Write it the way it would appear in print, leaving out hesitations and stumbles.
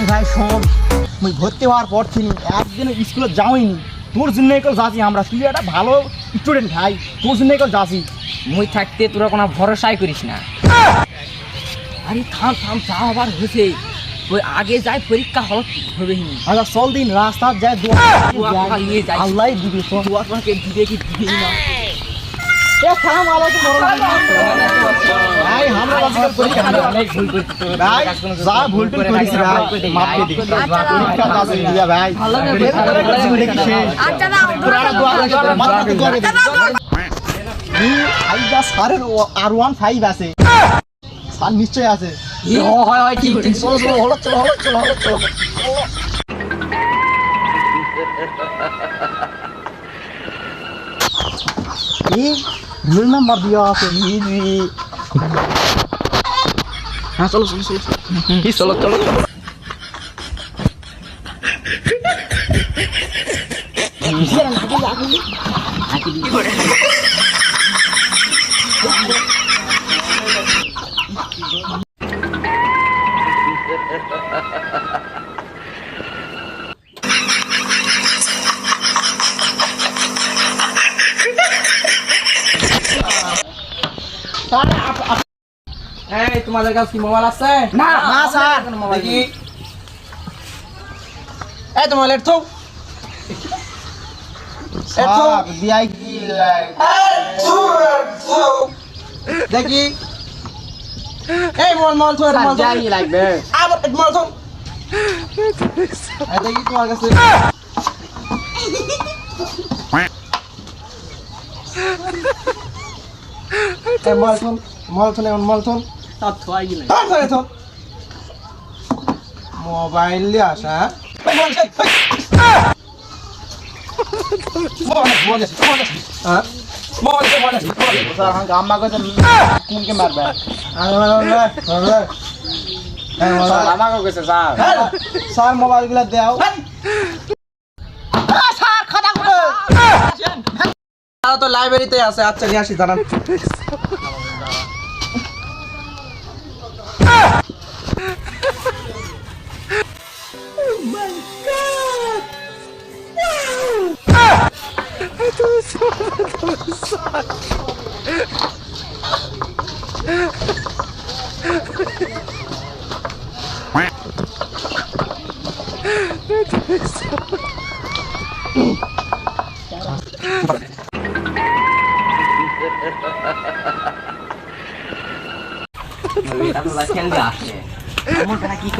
ভাই শোন, মুই ভর্তি হওয়ার পর থেকে একদিন স্কুলে যাওইনি, তোর জন্য একল যাচ্ছি আমরা। তুই একটা ভালো স্টুডেন্ট ভাই, তোর জন্য একল যাচ্ছি। মুই থাকতে তোরা কোনো ভরসাই করিস না। আরে থাম থাম, যা আবার হয়েছে ওই আগে যাই পরীক্ষা হল হবে নি। আচ্ছা চল দিন রাস্তা যায় নিয়ে যাই, আল্লাহ দিবি। তোমাকে দিবে কি দিবেই না। আসসালামু আলাইকুম ভাই, আমরা আজকাল পরীক্ষা অনেক ভুল করছি ভাই, যা ভুল টুল করিস ভাই মাফ করে দিন। পরীক্ষা কাজ দিয়া ভাই, দেখি শেষ তোরা দোয়া করে মাথা করে দে। এই আইদা স্যারের R15 আছে, স্যার নিশ্চয় আছে। হয় হয় ঠিক ঠিক, চলো চলো, হলো চলো হলো চলো হলো চলো। এই রোল নাম্বার দিয়া আছে। হ্যাঁ চলো চলো চলো কি চলো চলো চলো। এই তোমাদের কাছে কি মোবাইল আছে? না না স্যার, দেখি এই তোমার লেট থাও। স্যার দিয়াই কি দেখি এই মোবাইল থো যাই লাগবে। আবার মোবাইল থো। এই দেখি তোমার কাছে এই মোবাইল থো, মোবাইল থো, মোবাইল থো। সব থোয়াই গেল। মোবাইল দিয়ে আসা স্যার হাঙ্গা আম্মা কইছে কোনকে মারবে? স্যার আমাকে কইছে স্যার। স্যার মোবাইল গুলা দাও। স্যার খাতা করে তারা তো লাইব্রেরিতে আছে। আচ্ছা নিয়ে আসি, জানান। এটা তো খেল দিয়ে আসে। এমন কেন কি